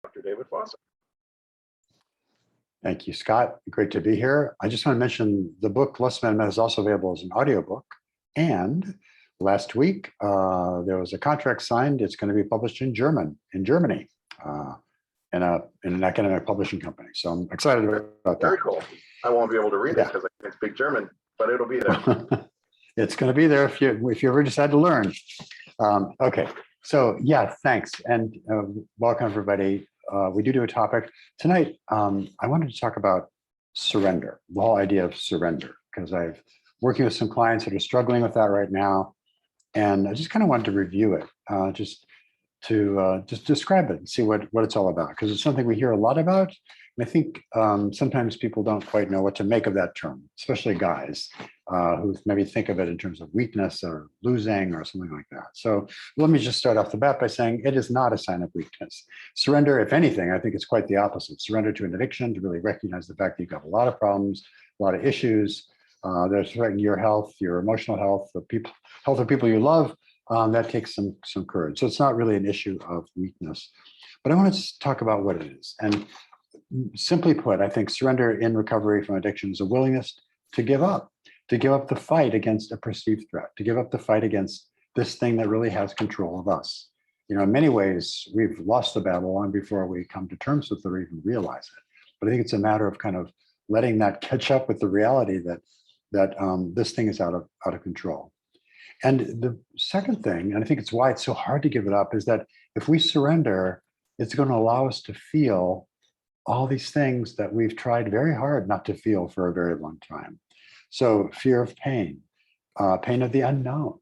Dr. David Fawcett. Thank you, Scott. Great to be here. I just want to mention the book Lust Amendment is also available as an audiobook. And last week, there was a contract signed. It's going to be published in Germany, in an academic publishing company. So I'm excited about that. Very cool. I won't be able to read it because I can't speak German, but it'll be there. It's going to be there if you ever decide to learn. Okay, so yeah, thanks. And welcome, everybody. We do a topic tonight. I wanted to talk about surrender, the whole idea of surrender, because I'm working with some clients that are struggling with that right now. And I just kind of wanted to review it, just describe it and see what it's all about, because it's something we hear a lot about. And I think sometimes people don't quite know what to make of that term, especially guys who maybe think of it in terms of weakness or losing or something like that. So let me just start off the bat by saying it is not a sign of weakness. Surrender, if anything, I think it's quite the opposite. Surrender to an addiction, to really recognize the fact that you've got a lot of problems, a lot of issues that are threatening your health, your emotional health, health of people you love. That takes some courage. So it's not really an issue of weakness. But I want to talk about what it is. And simply put, I think surrender in recovery from addiction is a willingness to give up the fight against a perceived threat, to give up the fight against this thing that really has control of us. You know, in many ways, we've lost the battle long before we come to terms with it or even realize it. But I think it's a matter of kind of letting that catch up with the reality that this thing is out of control. And the second thing, and I think it's why it's so hard to give it up, is that if we surrender, it's going to allow us to feel all these things that we've tried very hard not to feel for a very long time. So fear of pain, pain of the unknown,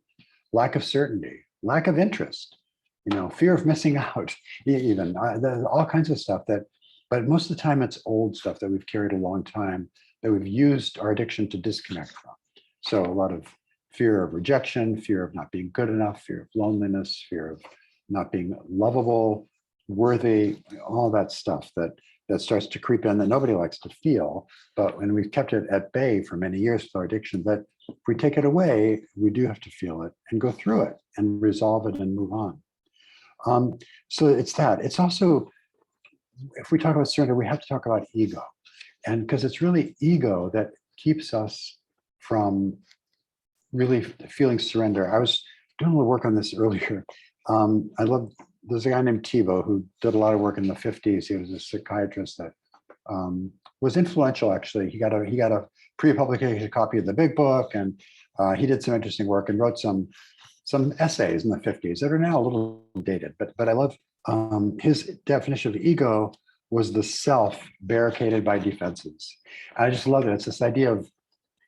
lack of certainty, lack of interest, fear of missing out, even all kinds of stuff but most of the time it's old stuff that we've carried a long time that we've used our addiction to disconnect from. So a lot of fear of rejection, fear of not being good enough, fear of loneliness, fear of not being lovable, worthy, all that stuff that starts to creep in that nobody likes to feel. But when we've kept it at bay for many years with our addiction, that if we take it away, we do have to feel it and go through it and resolve it and move on. So it's that. It's also, if we talk about surrender, we have to talk about ego. And because it's really ego that keeps us from really feeling surrender. I was doing a little work on this earlier. There's a guy named Tivo who did a lot of work in the 50s. He was a psychiatrist that was influential, actually. He got a pre-publication copy of the big book, and he did some interesting work and wrote some essays in the 50s that are now a little dated. But I love his definition of ego was the self barricaded by defenses. I just love it. It's this idea of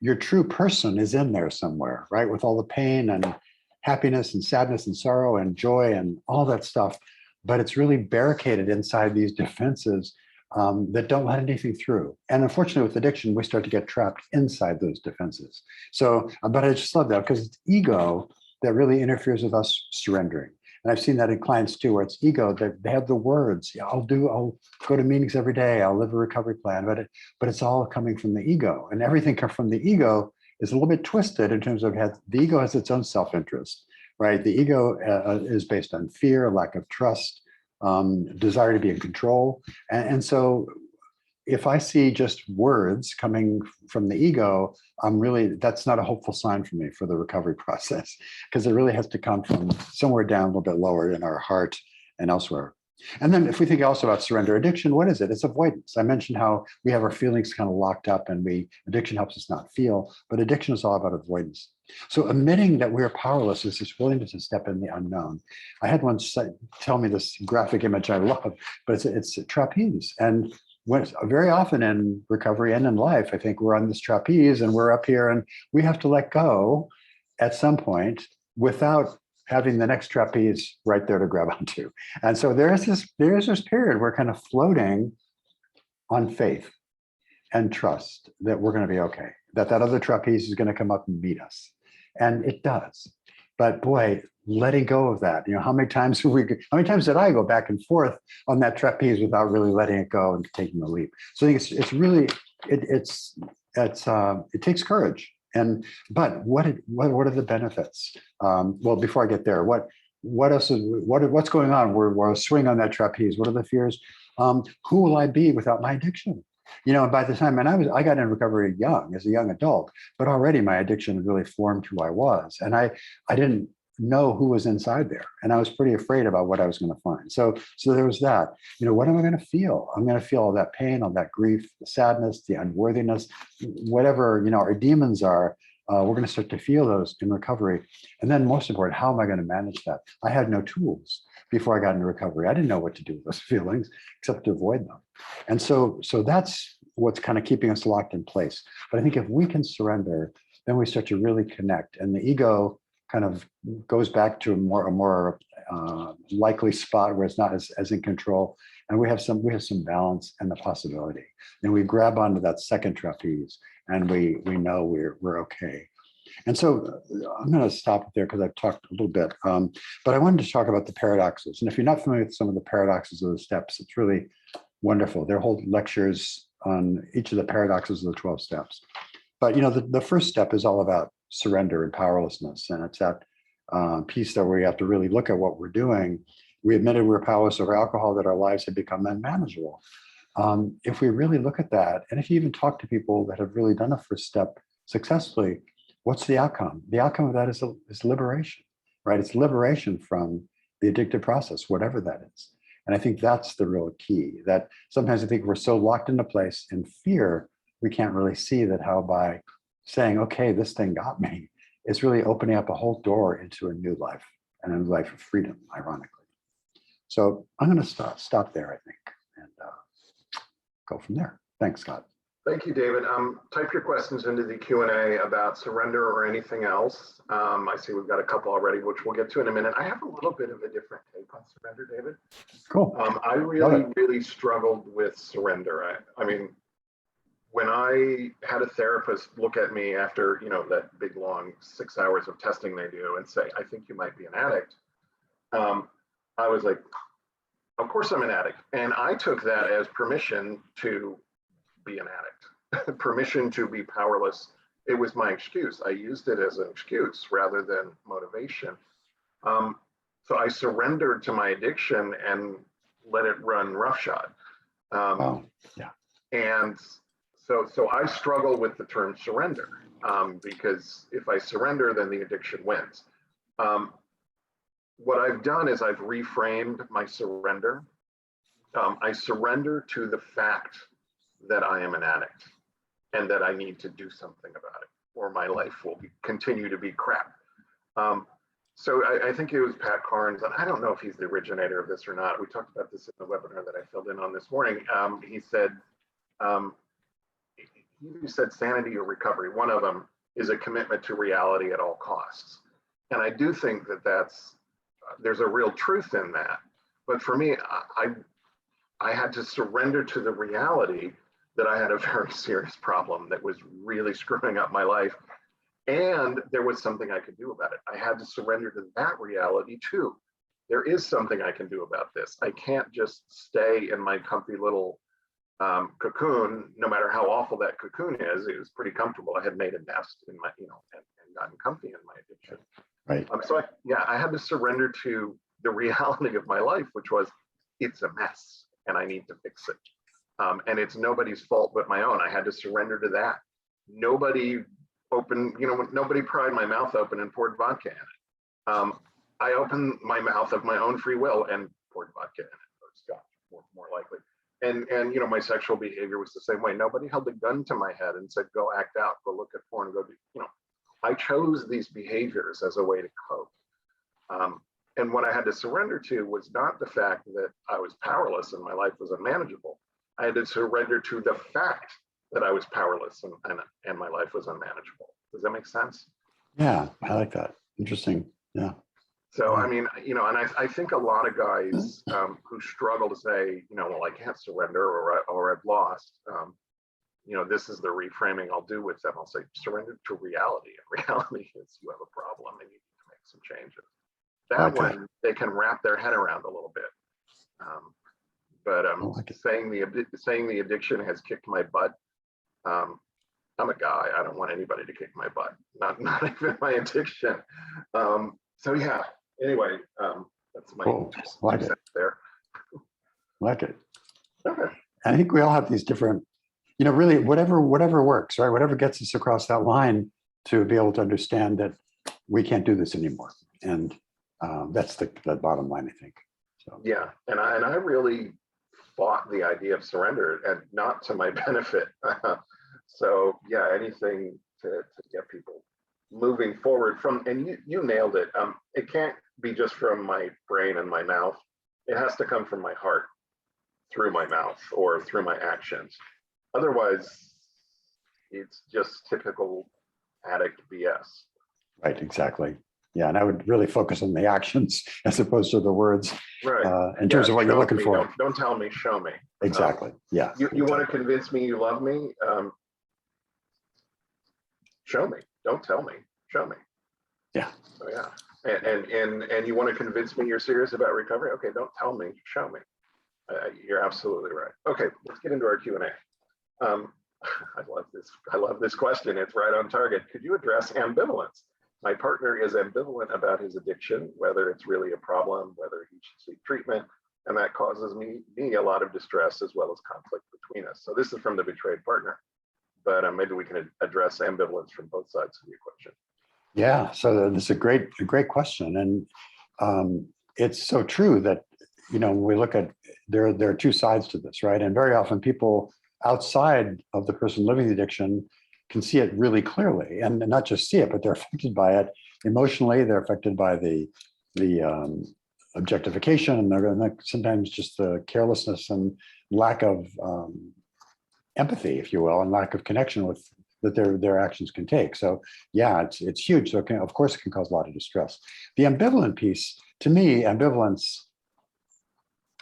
your true person is in there somewhere, right? With all the pain and happiness and sadness and sorrow and joy and all that stuff, but it's really barricaded inside these defenses that don't let anything through. And unfortunately, with addiction, we start to get trapped inside those defenses. So, but I just love that because it's ego that really interferes with us surrendering. And I've seen that in clients too, where it's ego that they have the words, I'll go to meetings every day, I'll live a recovery plan, but it's all coming from the ego, and everything from the ego is a little bit twisted in terms of the ego has its own self-interest, right? The ego is based on fear, lack of trust, desire to be in control. And so if I see just words coming from the ego, that's not a hopeful sign for me for the recovery process, because it really has to come from somewhere down a little bit lower in our heart and elsewhere. And then if we think also about surrender addiction, what is it? It's avoidance. I mentioned how we have our feelings kind of locked up and addiction helps us not feel, but addiction is all about avoidance. So admitting that we're powerless is this willingness to step in the unknown. I had one tell me this graphic image I love, but it's a trapeze. And very often in recovery and in life, I think we're on this trapeze and we're up here and we have to let go at some point without having the next trapeze right there to grab onto. And so there's this period we're kind of floating on faith and trust that we're going to be okay, that other trapeze is going to come up and meet us. And it does. But boy, letting go of that, how many times did I go back and forth on that trapeze without really letting it go and taking the leap? So I think it's really, it takes courage. But what are the benefits? Well, before I get there, what else is what's going on? We're a swing on that trapeze. What are the fears? Who will I be without my addiction? And by the time, and I got in recovery young, as a young adult, but already my addiction had really formed who I was, and I didn't know who was inside there, and I was pretty afraid about what I was going to find. So there was that. What am I going to feel? I'm going to feel all that pain, all that grief, the sadness, the unworthiness, whatever our demons are. We're going to start to feel those in recovery. And then most important, how am I going to manage that? I had no tools before I got into recovery. I didn't know what to do with those feelings except to avoid them. And so that's what's kind of keeping us locked in place. But I think if we can surrender, then we start to really connect. And the ego kind of goes back to a more likely spot where it's not as in control. And we have some balance and the possibility. And we grab onto that second trapeze, and we know we're okay. And so I'm going to stop there because I've talked a little bit, but I wanted to talk about the paradoxes. And if you're not familiar with some of the paradoxes of the steps, it's really wonderful. There are whole lectures on each of the paradoxes of the 12 steps. But the first step is all about surrender and powerlessness, and it's that piece there where you have to really look at what we're doing. We admitted we're powerless over alcohol, that our lives had become unmanageable. If we really look at that, and if you even talk to people that have really done a first step successfully, what's the outcome? The outcome of that is liberation, right? It's liberation from the addictive process, whatever that is. And I think that's the real key, that sometimes I think we're so locked into place in fear, we can't really see that how by saying, okay, this thing got me, it's really opening up a whole door into a new life, and a life of freedom, ironically. So I'm going to stop there, I think, and go from there. Thanks, Scott. Thank you, David. Type your questions into the Q&A about surrender or anything else. I see we've got a couple already, which we'll get to in a minute. I have a little bit of a different take on surrender, David. Cool. I really struggled with surrender. I mean, when I had a therapist look at me after, that big long 6 hours of testing they do and say, I think you might be an addict. I was like, of course I'm an addict. And I took that as permission to be an addict, permission to be powerless. It was my excuse. I used it as an excuse rather than motivation. So I surrendered to my addiction and let it run roughshod. Yeah. And so I struggle with the term surrender because if I surrender, then the addiction wins. What I've done is I've reframed my surrender. I surrender to the fact that I am an addict and that I need to do something about it, or my life will continue to be crap. So I think it was Pat Carnes, and I don't know if he's the originator of this or not. We talked about this in the webinar that I filled in on this morning. He said sanity or recovery. One of them is a commitment to reality at all costs. And I do think that there's a real truth in that. But for me, I had to surrender to the reality that I had a very serious problem that was really screwing up my life. And there was something I could do about it. I had to surrender to that reality too. There is something I can do about this. I can't just stay in my comfy little cocoon, no matter how awful that cocoon is. It was pretty comfortable. I had made a nest in my, and gotten comfy in my addiction. Right. So I had to surrender to the reality of my life, which was it's a mess and I need to fix it. And it's nobody's fault but my own. I had to surrender to that. Nobody pried my mouth open and poured vodka in it. I opened my mouth of my own free will and poured vodka in it, or scotch, more likely. And my sexual behavior was the same way. Nobody held a gun to my head and said, go act out, go look at porn, go do, I chose these behaviors as a way to cope. And what I had to surrender to was not the fact that I was powerless and my life was unmanageable. I had to surrender to the fact that I was powerless and my life was unmanageable. Does that make sense? Yeah, I like that. Interesting. Yeah. So, I mean, and I think a lot of guys who struggle to say, well, I can't surrender or I've lost, this is the reframing I'll do with them. I'll say, surrender to reality. And reality is you have a problem and you need to make some changes. That one, they can wrap their head around a little bit. Saying the addiction has kicked my butt, I'm a guy. I don't want anybody to kick my butt, not even my addiction. So yeah, Anyway, that's my Cool. two Like it. cents there. Like it. Okay. I think we all have these different, really whatever works, right? Whatever gets us across that line to be able to understand that we can't do this anymore. And that's the bottom line, I think. So Yeah, and I really fought the idea of surrender, and not to my benefit. So yeah, anything to get people moving forward from, and you nailed it. It can't be just from my brain and my mouth. It has to come from my heart through my mouth or through my actions. Otherwise, it's just typical addict BS. right, exactly. Yeah, and I would really focus on the actions as opposed to the words Right. in terms of what you're Show looking me, for. don't tell me, show me. Exactly. Yeah. You want to convince me you love me? Show me. Don't tell me. Show me. Yeah. So yeah. And you want to convince me you're serious about recovery? Okay, don't tell me. Show me. You're absolutely right. Okay, let's get into our Q&A. I love this. I love this question. It's right on target. Could you address ambivalence? My partner is ambivalent about his addiction, whether it's really a problem, whether he should seek treatment, and that causes me a lot of distress as well as conflict between us. So this is from the betrayed partner, but maybe we can address ambivalence from both sides of the equation. Yeah. So this is a great question, and it's so true that when we look at there are two sides to this, right? And very often people outside of the person living the addiction can see it really clearly, and not just see it, but they're affected by it emotionally. They're affected by the objectification, and they're sometimes just the carelessness and lack of empathy, if you will, and lack of connection with that their actions can take. So yeah, it's huge. So of course it can cause a lot of distress. The ambivalent piece, to me, ambivalence.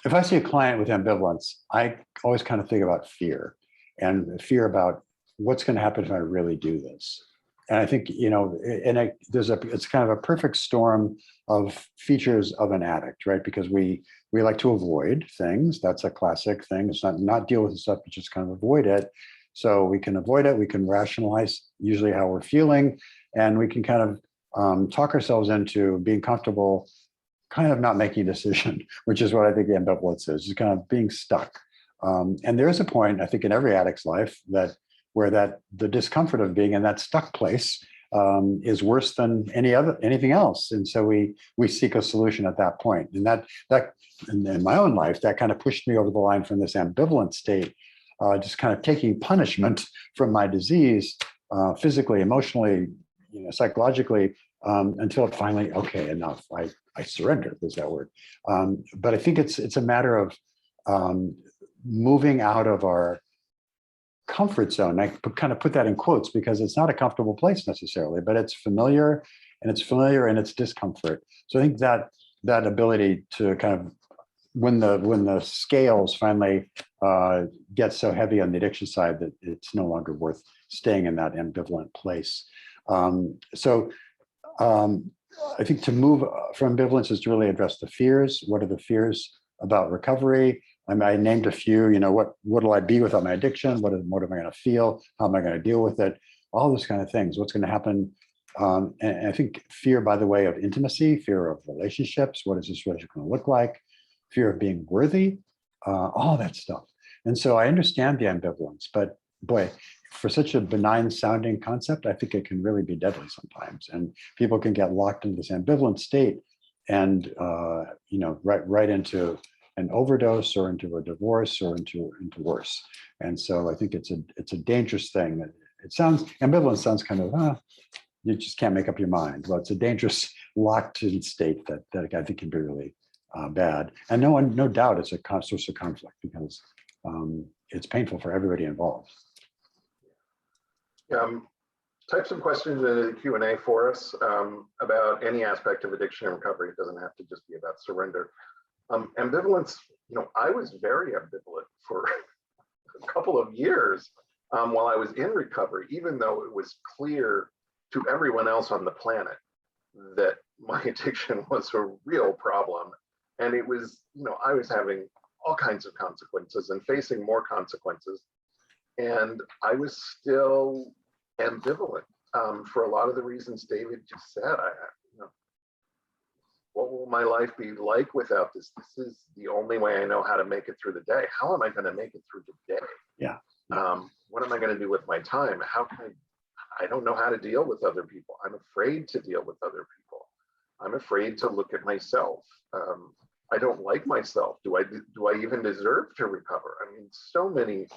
If I see a client with ambivalence, I always kind of think about fear, and fear about what's going to happen if I really do this. And I think, it's kind of a perfect storm of features of an addict, right? Because we like to avoid things. That's a classic thing. It's not deal with the stuff, but just kind of avoid it. So we can avoid it. We can rationalize usually how we're feeling, and we can kind of talk ourselves into being comfortable, kind of not making a decision, which is what I think the ambivalence is kind of being stuck. And there is a point, I think, in every addict's life where the discomfort of being in that stuck place is worse than anything else. And so we seek a solution at that point. And that in my own life, that kind of pushed me over the line from this ambivalent state, just kind of taking punishment from my disease, physically, emotionally, psychologically, until it finally, okay, enough. I surrender, is that word. But I think it's a matter of moving out of our comfort zone. I kind of put that in quotes because it's not a comfortable place necessarily, but it's familiar, and it's discomfort. So I think that ability to kind of when the scales finally get so heavy on the addiction side that it's no longer worth staying in that ambivalent place. I think to move from ambivalence is to really address the fears. What are the fears about recovery? I named a few. What will I be without my addiction? What am I going to feel? How am I going to deal with it? All those kind of things. What's going to happen? And I think fear, by the way, of intimacy, fear of relationships. What is this relationship going to look like? Fear of being worthy, all that stuff. And so I understand the ambivalence, but boy, for such a benign sounding concept, I think it can really be deadly sometimes. And people can get locked into this ambivalent state and, right into an overdose or into a divorce or into worse. And so I think it's a dangerous thing. Ambivalence sounds kind of, you just can't make up your mind. Well, it's a dangerous locked in state that I think can be really bad. And no doubt it's a source of conflict because it's painful for everybody involved. Type some questions in the Q&A for us about any aspect of addiction and recovery. It doesn't have to just be about surrender. Ambivalence, I was very ambivalent for a couple of years while I was in recovery, even though it was clear to everyone else on the planet that my addiction was a real problem. And it was, I was having all kinds of consequences and facing more consequences. And I was still ambivalent for a lot of the reasons David just said. what will my life be like without this? This is the only way I know how to make it through the day. How am I going to make it through the day? Yeah. What am I going to do with my time? How can I don't know how to deal with other people. I'm afraid to deal with other people. I'm afraid to look at myself. I don't like myself. Do I even deserve to recover? I mean, so many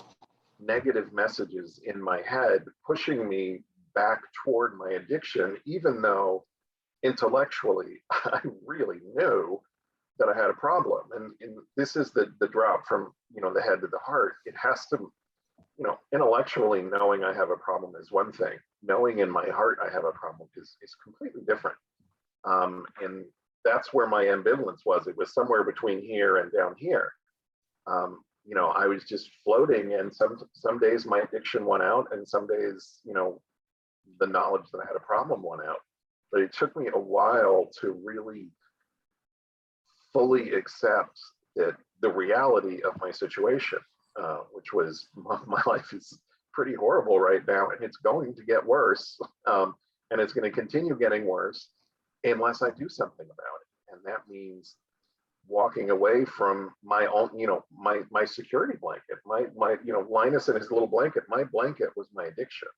negative messages in my head pushing me back toward my addiction, even though intellectually I really knew that I had a problem. And this is the drop from, the head to the heart. It has to, intellectually knowing I have a problem is one thing. Knowing in my heart I have a problem is completely different. And that's where my ambivalence was. It was somewhere between here and down here. I was just floating, and some days my addiction went out, and some days, the knowledge that I had a problem went out. But it took me a while to really fully accept that the reality of my situation, which was my life is pretty horrible right now, and it's going to get worse, and it's going to continue getting worse unless I do something about it. And that means walking away from my own, my security blanket, my Linus and his little blanket. My blanket was my addiction.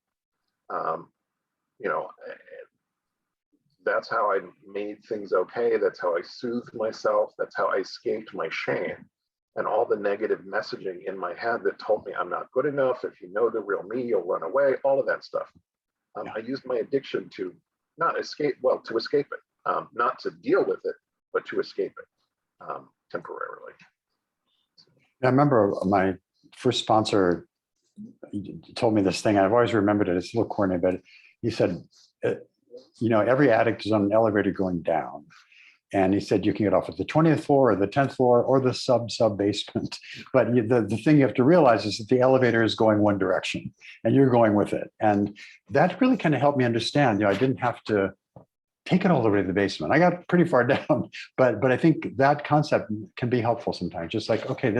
That's how I made things okay. That's how I soothed myself. That's how I escaped my shame and all the negative messaging in my head that told me I'm not good enough. If you know the real me, you'll run away, all of that stuff. I used my addiction to not escape, to escape it, not to deal with it, but to escape it temporarily. I remember my first sponsor told me this thing. I've always remembered it. It's a little corny, but he said, every addict is on an elevator going down. And he said, you can get off at the 20th floor or the 10th floor or the sub basement. But the thing you have to realize is that the elevator is going one direction and you're going with it. And that really kind of helped me understand, I didn't have to take it all the way to the basement. I got pretty far down, but I think that concept can be helpful sometimes. Just like, okay,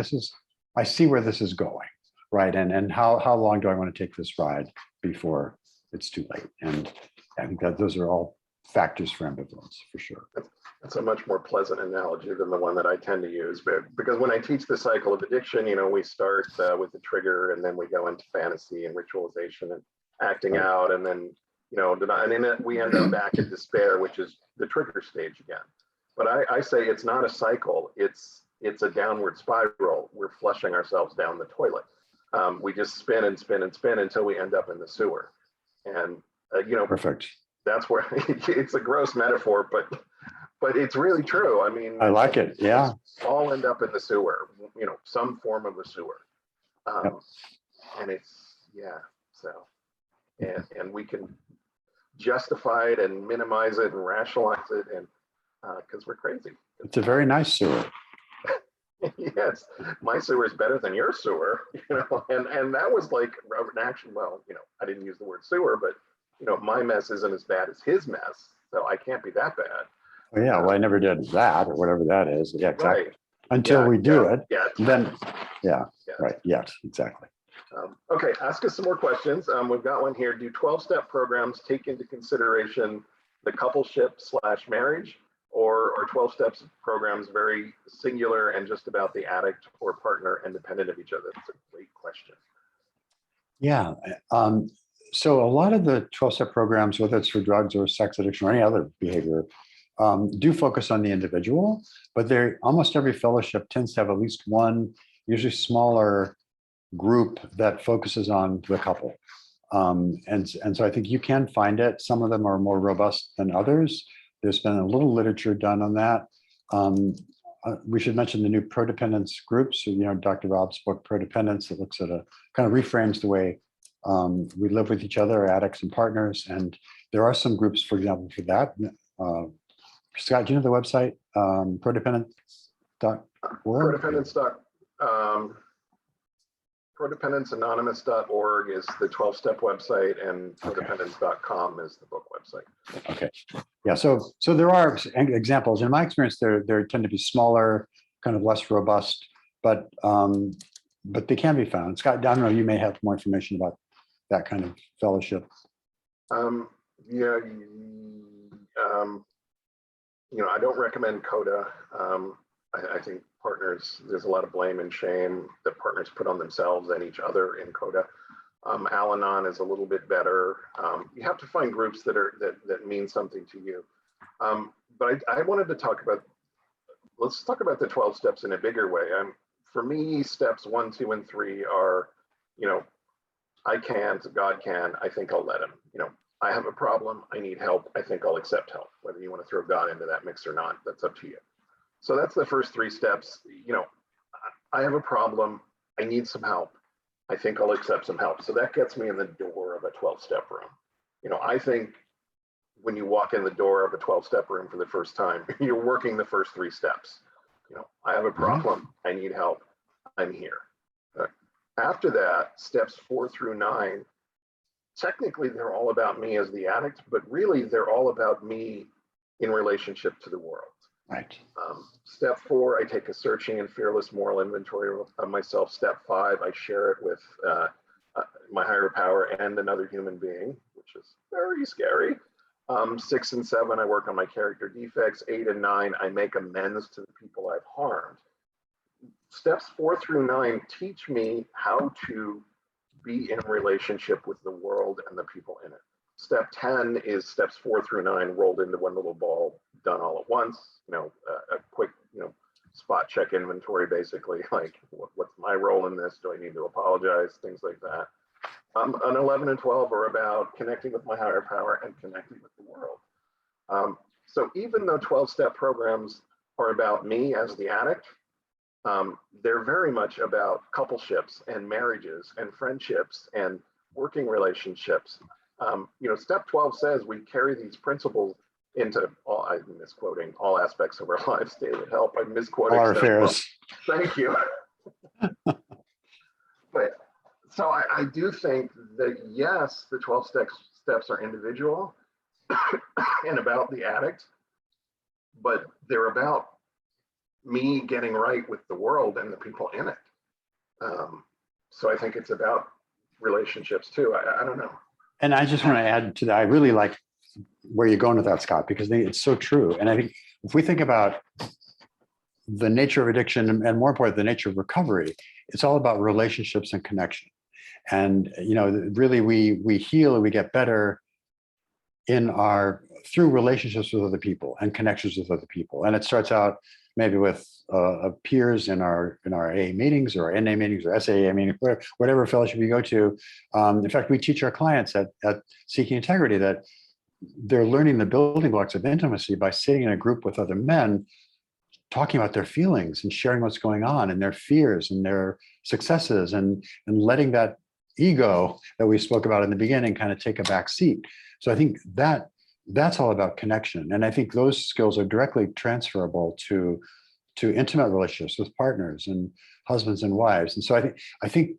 I see where this is going, right? And how long do I want to take this ride before it's too late? And I think that those are all factors for ambivalence, for sure. That's a much more pleasant analogy than the one that I tend to use, because when I teach the cycle of addiction, we start with the trigger, and then we go into fantasy and ritualization and acting out, and then and then we end up back in despair, which is the trigger stage again. But I say it's not a cycle; it's a downward spiral. We're flushing ourselves down the toilet. We just spin and spin and spin until we end up in the sewer, and Perfect. That's where it's a gross metaphor, but it's really true. I mean, I like it. Yeah. All end up in the sewer, some form of the sewer. Yep. And it's, so, and we can justify it and minimize it and rationalize it, and because we're crazy. It's a very nice sewer. Yes, my sewer is better than your sewer, and that was like an action. Well, I didn't use the word sewer, but my mess isn't as bad as his mess, so I can't be that bad. Oh, yeah, well, I never did that or whatever that is. Yeah, exactly. Right. Until we do it, Yeah. then, right, yes, exactly. Okay, ask us some more questions. We've got one here. Do 12-step programs take into consideration the coupleship/marriage, or are 12 steps programs very singular and just about the addict or partner independent of each other? That's a great question. Yeah. So a lot of the 12-step programs, whether it's for drugs or sex addiction or any other behavior, do focus on the individual, but almost every fellowship tends to have at least one, usually smaller group that focuses on the couple. And so I think you can find it. Some of them are more robust than others. There's been a little literature done on that. We should mention the new prodependence groups. So, Dr. Rob's book, Prodependence, that looks at kind of reframes the way we live with each other, addicts and partners. And there are some groups, for example, for that. Scott, do you know the website? Prodependence.org? Prodependenceanonymous.org is the 12-step website, and prodependence.com is the book website. Okay. Yeah. So there are examples. In my experience, there tend to be smaller, kind of less robust, but they can be found. Scott, I don't know, you may have more information about that kind of fellowship. I don't recommend Coda. I think partners, there's a lot of blame and shame that partners put on themselves and each other in Coda. Al-Anon is a little bit better. You have to find groups that mean something to you. But I wanted to talk about, let's talk about the 12 steps in a bigger way. For me, steps 1, 2, and 3 are, I can't, God can, I think I'll let him. I have a problem, I need help, I think I'll accept help. Whether you want to throw God into that mix or not, that's up to you. So that's the first 3 steps. I have a problem, I need some help, I think I'll accept some help. So that gets me in the door of a 12-step room. I think when you walk in the door of a 12-step room for the first time, you're working the first 3 steps. I have a problem, I need help, I'm here. After that, steps 4 through 9, technically they're all about me as the addict, but really they're all about me in relationship to the world. Right. Step 4, I take a searching and fearless moral inventory of myself. Step 5, I share it with my higher power and another human being, which is very scary. 6 and 7, I work on my character defects. 8 and 9, I make amends to the people I've harmed. Steps 4 through 9 teach me how to be in relationship with the world and the people in it. Step 10 is steps 4 through 9 rolled into one little ball, done all at once. A quick, spot check inventory, basically, like what's my role in this? Do I need to apologize? Things like that. And 11 and 12 are about connecting with my higher power and connecting with the world. So even though 12-step programs are about me as the addict, they're very much about coupleships and marriages and friendships and working relationships. Step 12 says we carry these principles into all, I'm misquoting, all aspects of our lives. David, help, I'm misquoting. All our affairs. Thank you. But so I do think that, yes, the 12 steps are individual and about the addict, but they're about me getting right with the world and the people in it. So I think it's about relationships too. I don't know. And I just want to add to that. I really like where you're going with that, Scott, because it's so true. And I think if we think about the nature of addiction and more important, the nature of recovery, it's all about relationships and connection. And, really we heal and we get better through relationships with other people and connections with other people. And it starts out maybe with peers in our AA meetings or NA meetings or SAA meetings, whatever fellowship you go to. In fact, we teach our clients at Seeking Integrity that they're learning the building blocks of intimacy by sitting in a group with other men, talking about their feelings and sharing what's going on and their fears and their successes and letting that ego that we spoke about in the beginning kind of take a back seat. So I think that's all about connection. And I think those skills are directly transferable to intimate relationships with partners and husbands and wives. And so I think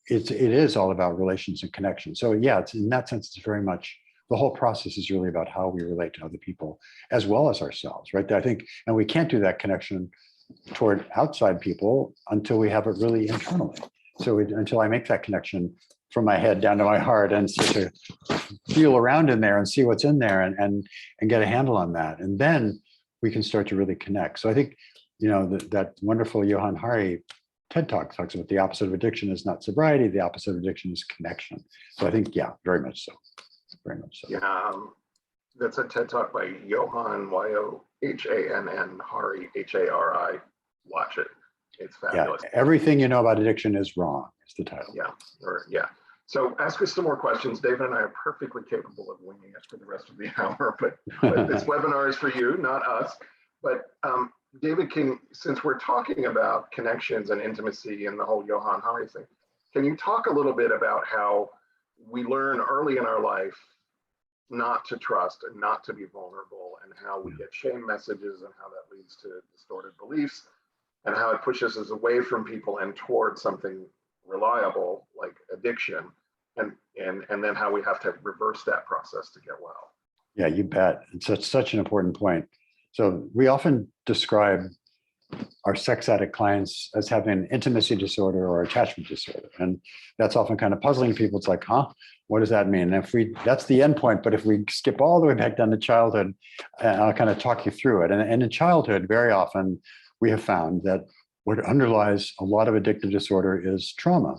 it is all about relations and connection. So yeah, it's in that sense, it's very much, the whole process is really about how we relate to other people as well as ourselves, right? I think, and we can't do that connection toward outside people until we have it really internally. So until I make that connection from my head down to my heart and start to feel around in there and see what's in there and get a handle on that. And then we can start to really connect. So I think, that wonderful Johann Hari TED Talk talks about the opposite of addiction is not sobriety, the opposite of addiction is connection. So I think, yeah, very much so. Very much so. Yeah, that's a TED Talk by Johann, Yohann Hari, Hari. Watch it. It's fabulous. Yeah, everything you know about addiction is wrong, is the title. Yeah. So ask us some more questions. David and I are perfectly capable of winging it for the rest of the hour, but this webinar is for you, not us. But David, since we're talking about connections and intimacy and the whole Johann Hari thing, can you talk a little bit about how we learn early in our life not to trust and not to be vulnerable, and how we get shame messages and how that leads to distorted beliefs, and how it pushes us away from people and towards something reliable like addiction, and then how we have to reverse that process to get well. Yeah, you bet. It's such an important point. So we often describe our sex addict clients as having intimacy disorder or attachment disorder. And that's often kind of puzzling people. It's like, huh, what does that mean? And if that's the end point, but if we skip all the way back down to childhood, I'll kind of talk you through it. And in childhood, very often we have found that what underlies a lot of addictive disorder is trauma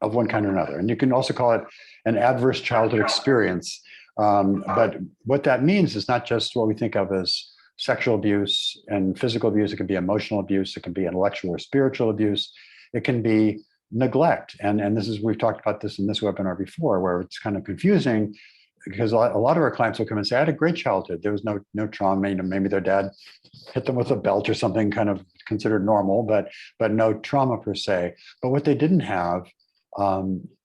of one kind or another. And you can also call it an adverse childhood experience. But what that means is not just what we think of as sexual abuse and physical abuse. It can be emotional abuse. It can be intellectual or spiritual abuse. It can be neglect. And this is, we've talked about this in this webinar before, where it's kind of confusing because a lot of our clients will come and say, I had a great childhood. There was no trauma. Maybe their dad hit them with a belt or something kind of considered normal, but no trauma per se. But what they didn't have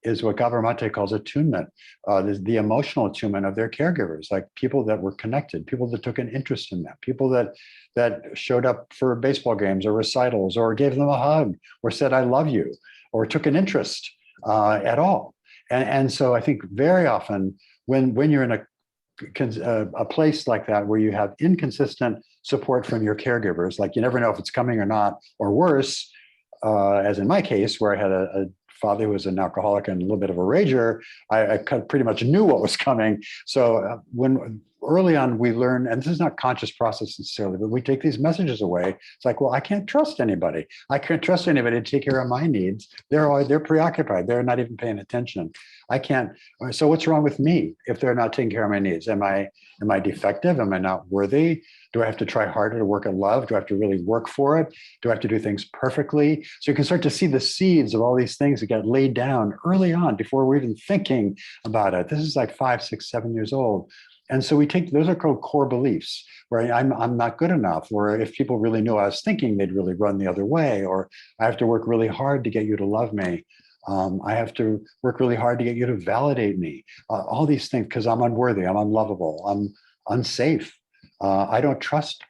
is what Gabor calls attunement, the emotional attunement of their caregivers, like people that were connected, people that took an interest in them, people that showed up for baseball games or recitals or gave them a hug or said, I love you, or took an interest at all. And so I think very often when you're in a place like that where you have inconsistent support from your caregivers, like you never know if it's coming or not, or worse, as in my case, where I had a father who was an alcoholic and a little bit of a rager, I pretty much knew what was coming. So when early on we learn, and this is not conscious process necessarily, but we take these messages away. It's like, well, I can't trust anybody. I can't trust anybody to take care of my needs. They're preoccupied. They're not even paying attention. I can't. So what's wrong with me if they're not taking care of my needs? Am I defective? Am I not worthy? Do I have to try harder to work at love? Do I have to really work for it? Do I have to do things perfectly? So you can start to see the seeds of all these things that get laid down early on before we're even thinking about it. This is like 5, 6, 7 years old. And so we take, those are called core beliefs, where I'm not good enough, or if people really knew I was thinking, they'd really run the other way, or I have to work really hard to get you to love me. I have to work really hard to get you to validate me. All these things, because I'm unworthy, I'm unlovable, I'm unsafe. I don't trust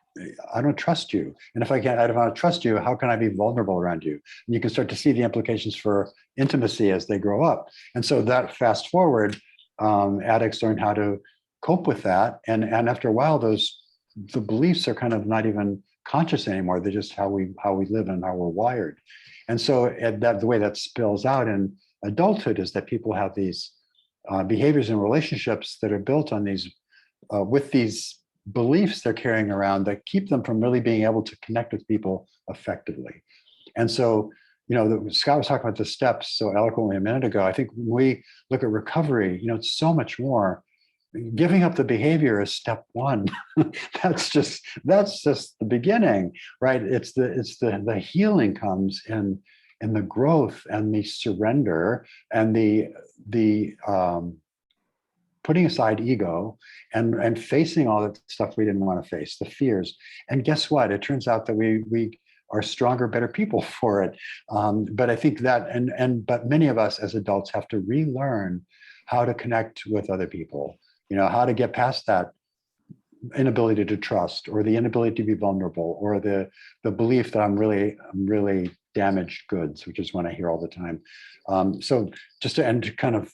you. And if I don't trust you, how can I be vulnerable around you? And you can start to see the implications for intimacy as they grow up. And so that fast forward, addicts learn how to cope with that. And after a while, the beliefs are kind of not even conscious anymore. They're just how we live and how we're wired. And so the way that spills out in adulthood is that people have these behaviors and relationships that are built on these, with these beliefs they're carrying around that keep them from really being able to connect with people effectively. And so, Scott was talking about the steps so eloquently a minute ago. I think when we look at recovery, it's so much more. Giving up the behavior is step one. that's just the beginning, right? It's the healing comes in the growth and the surrender and the putting aside ego and facing all that stuff we didn't want to face, the fears. And guess what? It turns out that we are stronger, better people for it. But I think that, but many of us as adults have to relearn how to connect with other people, how to get past that inability to trust, or the inability to be vulnerable, or the belief that I'm really damaged goods, which is one I hear all the time. So just to end, kind of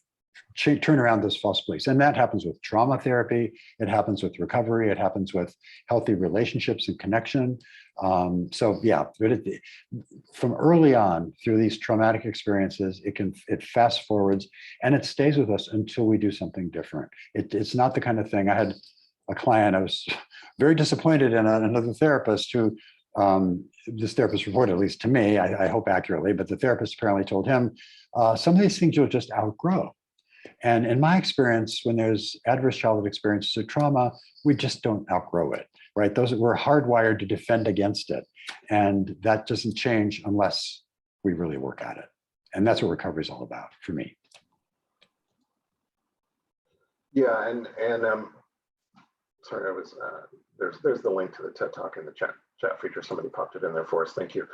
turn around those false beliefs. And that happens with trauma therapy. It happens with recovery. It happens with healthy relationships and connection. So yeah, from early on through these traumatic experiences, it fast forwards and it stays with us until we do something different. It's not the kind of thing. I had a client, I was very disappointed in another therapist who, this therapist reported, at least to me, I hope accurately, but the therapist apparently told him, some of these things you'll just outgrow. And in my experience, when there's adverse childhood experiences of trauma, we just don't outgrow it, right? We're hardwired to defend against it. And that doesn't change unless we really work at it. And that's what recovery is all about for me. Yeah, and sorry, I was there's the link to the TED Talk in the chat feature. Somebody popped it in there for us. Thank you.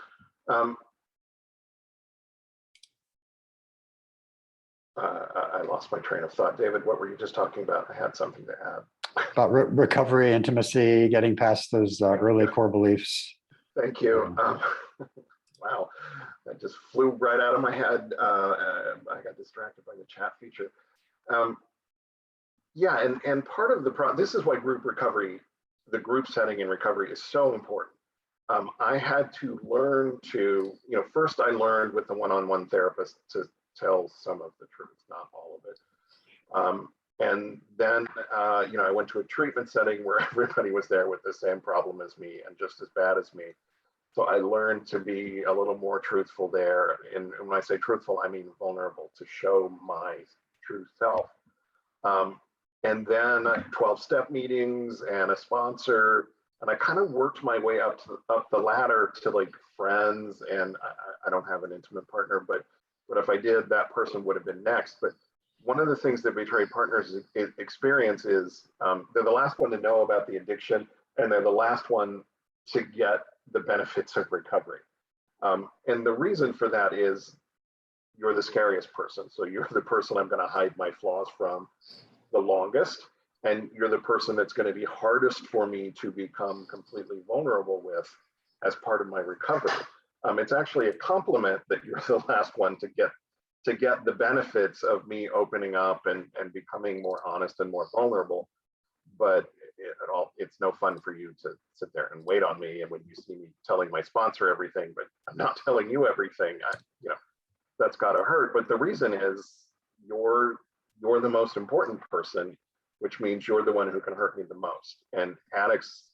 I lost my train of thought. David, what were you just talking about? I had something to add. About recovery, intimacy, getting past those early core beliefs. Thank you. Wow, that just flew right out of my head. I got distracted by the chat feature. Yeah, and part of the problem, this is why group recovery, the group setting in recovery is so important. I had to learn to, first I learned with the one-on-one therapist to tell some of the truth, not all of it. And then, I went to a treatment setting where everybody was there with the same problem as me and just as bad as me. So I learned to be a little more truthful there. And when I say truthful, I mean vulnerable, to show my true self. And then 12-step meetings and a sponsor. And I kind of worked my way up the ladder to like friends. And I don't have an intimate partner, but if I did, that person would have been next. But one of the things that betrayed partners experience is they're the last one to know about the addiction, and they're the last one to get the benefits of recovery. And the reason for that is you're the scariest person. So you're the person I'm going to hide my flaws from the longest. And you're the person that's going to be hardest for me to become completely vulnerable with as part of my recovery. It's actually a compliment that you're the last one to get the benefits of me opening up and becoming more honest and more vulnerable. But it's no fun for you to sit there and wait on me. And when you see me telling my sponsor everything, but I'm not telling you everything, that's got to hurt. But the reason is you're the most important person, which means you're the one who can hurt me the most. And addicts,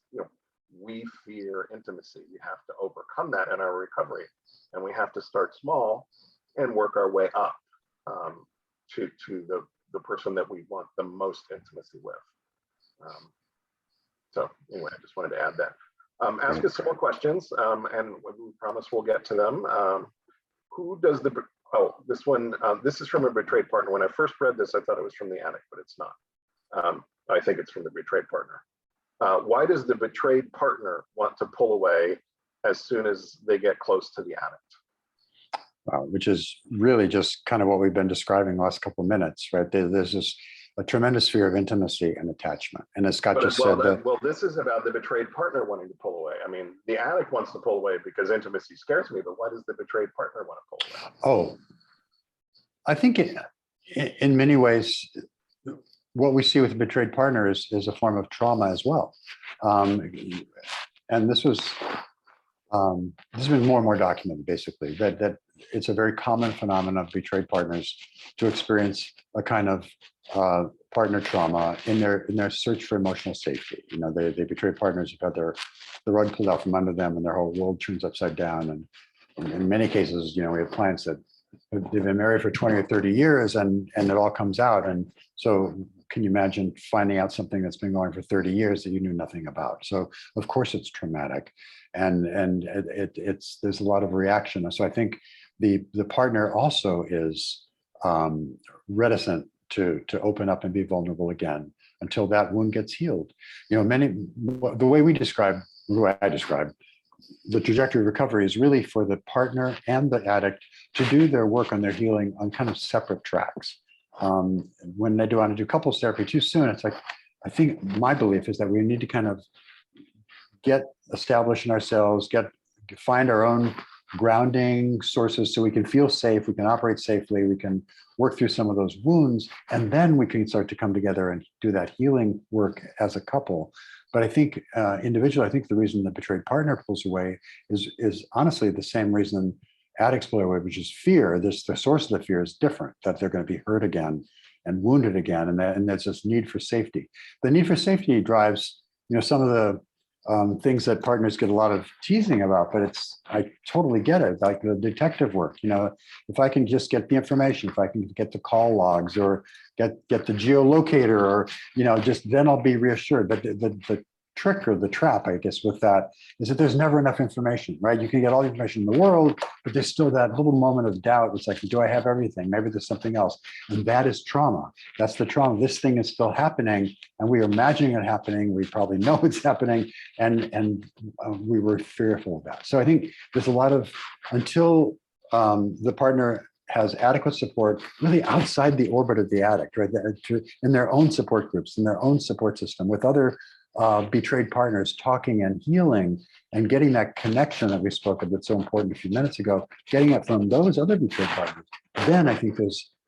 we fear intimacy. We have to overcome that in our recovery, and we have to start small and work our way up to the person that we want the most intimacy with. So anyway, I just wanted to add that. Ask us some more questions, and we promise we'll get to them. Who does this one, this is from a betrayed partner. When I first read this, I thought it was from the addict, but it's not. I think it's from the betrayed partner. Why does the betrayed partner want to pull away as soon as they get close to the addict? Which is really just kind of what we've been describing the last couple of minutes, right? There's a tremendous fear of intimacy and attachment. And as Scott just said, well, this is about the betrayed partner wanting to pull away. I mean, the addict wants to pull away because intimacy scares me, but why does the betrayed partner want to pull away? Oh, I think in many ways, what we see with the betrayed partner is a form of trauma as well. And this has been more and more documented, basically, that it's a very common phenomenon of betrayed partners to experience a kind of partner trauma in their search for emotional safety. They betray partners who've had the rug pulled out from under them and their whole world turns upside down. And in many cases, we have clients that they've been married for 20 or 30 years and it all comes out. And so can you imagine finding out something that's been going for 30 years that you knew nothing about? So of course it's traumatic, and there's a lot of reaction. So I think the partner also is reticent to open up and be vulnerable again until that wound gets healed. The way I describe the trajectory of recovery is really for the partner and the addict to do their work on their healing on kind of separate tracks. When they want to do couples therapy too soon, it's like, I think my belief is that we need to kind of get established in ourselves, find our own grounding sources so we can feel safe, we can operate safely, we can work through some of those wounds, and then we can start to come together and do that healing work as a couple. But I think individually, I think the reason the betrayed partner pulls away is honestly the same reason addicts pull away, which is fear. The source of the fear is different, that they're going to be hurt again and wounded again, and there's this need for safety. The need for safety drives, some of the things that partners get a lot of teasing about, but I totally get it. Like the detective work, if I can just get the information, if I can get the call logs or get the geolocator, or, just then I'll be reassured. But the trick or the trap, I guess, with that is that there's never enough information, right? You can get all the information in the world, but there's still that little moment of doubt. It's like, do I have everything? Maybe there's something else. And that is trauma. That's the trauma. This thing is still happening, and we are imagining it happening. We probably know it's happening, and we were fearful of that. So I think there's a lot of, until the partner has adequate support really outside the orbit of the addict, right? In their own support groups, in their own support system, with other betrayed partners, talking and healing and getting that connection that we spoke of that's so important a few minutes ago, getting it from those other betrayed partners. Then I think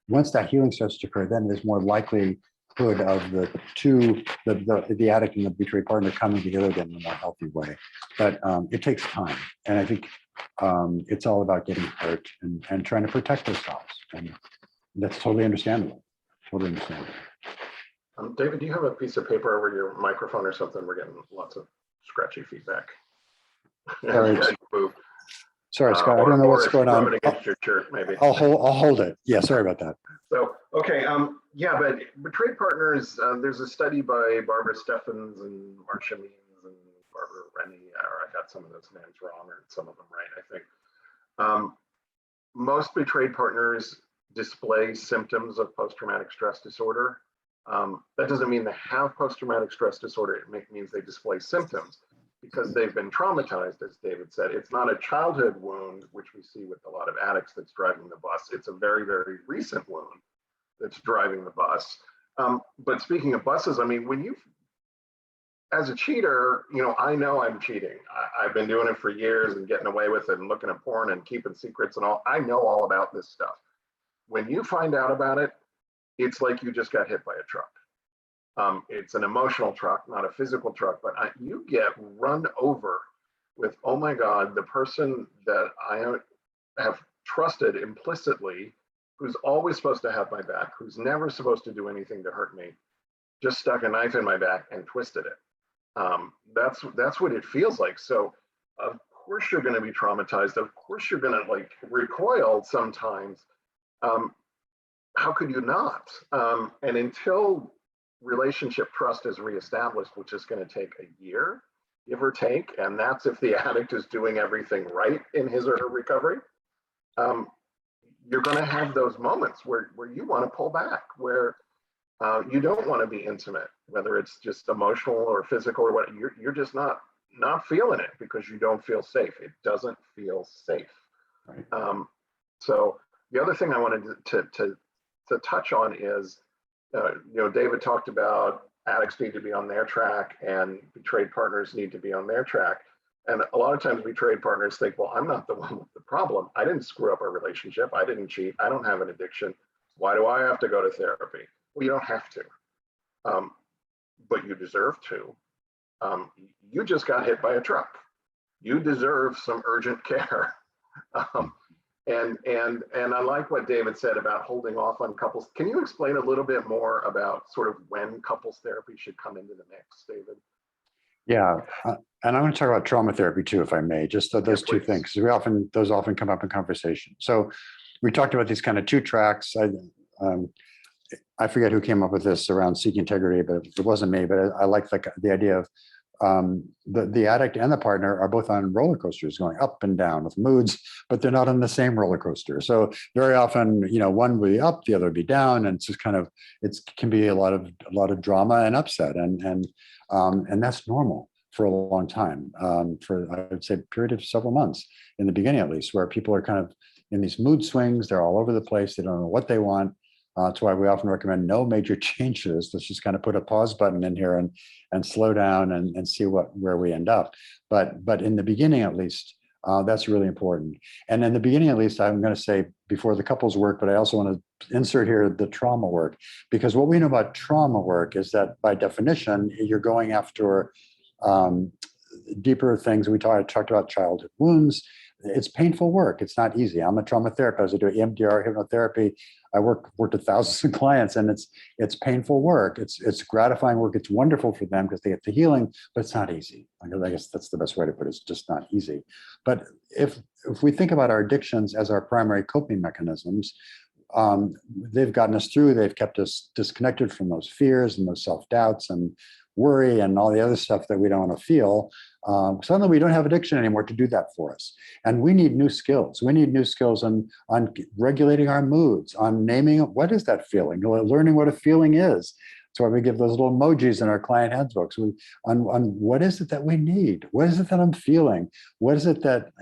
once that healing starts to occur, then there's more likely hood of the two, the addict and the betrayed partner coming together again in a more healthy way. But it takes time. And I think it's all about getting hurt and trying to protect ourselves. And that's totally understandable. Totally understandable. David, do you have a piece of paper over your microphone or something? We're getting lots of scratchy feedback. Sorry, sorry, Scott. I don't know what's going on. Against your shirt, maybe. I'll hold it. Yeah, sorry about that. So, okay, yeah, but betrayed partners, there's a study by Barbara Steffens and Marcia Means and Barbara Rennie, or I got some of those names wrong, or some of them right, I think. Most betrayed partners display symptoms of post-traumatic stress disorder. That doesn't mean they have post-traumatic stress disorder. It means they display symptoms because they've been traumatized, as David said. It's not a childhood wound, which we see with a lot of addicts, that's driving the bus. It's a very, very recent wound that's driving the bus. But speaking of buses, I mean, when you, as a cheater, you know I'm cheating. I've been doing it for years and getting away with it and looking at porn and keeping secrets and all. I know all about this stuff. When you find out about it, it's like you just got hit by a truck. It's an emotional truck, not a physical truck, but you get run over with, oh my God, the person that I have trusted implicitly, who's always supposed to have my back, who's never supposed to do anything to hurt me, just stuck a knife in my back and twisted it. That's what it feels like. So of course you're going to be traumatized. Of course you're going to like recoil sometimes. How could you not? And until relationship trust is reestablished, which is going to take a year, give or take, and that's if the addict is doing everything right in his or her recovery, you're going to have those moments where you want to pull back, where you don't want to be intimate, whether it's just emotional or physical or what, you're just not feeling it because you don't feel safe. It doesn't feel safe. Right. So the other thing I wanted to touch on is, David talked about addicts need to be on their track and betrayed partners need to be on their track. And a lot of times betrayed partners think, well, I'm not the one with the problem. I didn't screw up our relationship. I didn't cheat. I don't have an addiction. Why do I have to go to therapy? Well, you don't have to, but you deserve to. You just got hit by a truck. You deserve some urgent care. And I like what David said about holding off on couples. Can you explain a little bit more about sort of when couples therapy should come into the mix, David? Yeah, and I'm going to talk about trauma therapy too, if I may, just those two things. Those often come up in conversation. So we talked about these kind of two tracks. I forget who came up with this around seeking integrity, but it wasn't me. But I like the idea of the addict and the partner are both on roller coasters going up and down with moods, but they're not on the same roller coaster. So very often, one will be up, the other will be down, and it's just kind of, it can be a lot of drama and upset, and that's normal for a long time, for I would say a period of several months in the beginning at least, where people are kind of in these mood swings. They're all over the place. They don't know what they want. That's why we often recommend no major changes. Let's just kind of put a pause button in here and slow down and see where we end up. But in the beginning, at least, that's really important. And in the beginning, at least, I'm going to say before the couples work, but I also want to insert here the trauma work, because what we know about trauma work is that by definition, you're going after deeper things. We talked about childhood wounds. It's painful work. It's not easy. I'm a trauma therapist. I do EMDR hypnotherapy. I worked with thousands of clients, and it's painful work. It's gratifying work. It's wonderful for them because they get the healing, but it's not easy. I guess that's the best way to put it. It's just not easy. But if we think about our addictions as our primary coping mechanisms, they've gotten us through. They've kept us disconnected from those fears and those self-doubts and worry and all the other stuff that we don't want to feel. Suddenly we don't have addiction anymore to do that for us. And we need new skills. We need new skills on regulating our moods, on naming what is that feeling, learning what a feeling is. That's why we give those little emojis in our client handbooks on what is it that we need? What is it that I'm feeling? What is it that,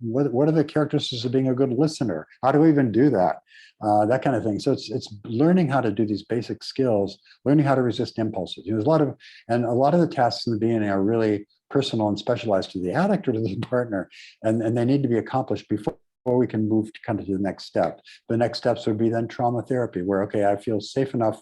what are the characteristics of being a good listener? How do we even do that? That kind of thing. So it's learning how to do these basic skills, learning how to resist impulses. There's a lot of the tasks in the beginning are really personal and specialized to the addict or to the partner, and they need to be accomplished before we can move to kind of to the next step. The next steps would be then trauma therapy, where, okay, I feel safe enough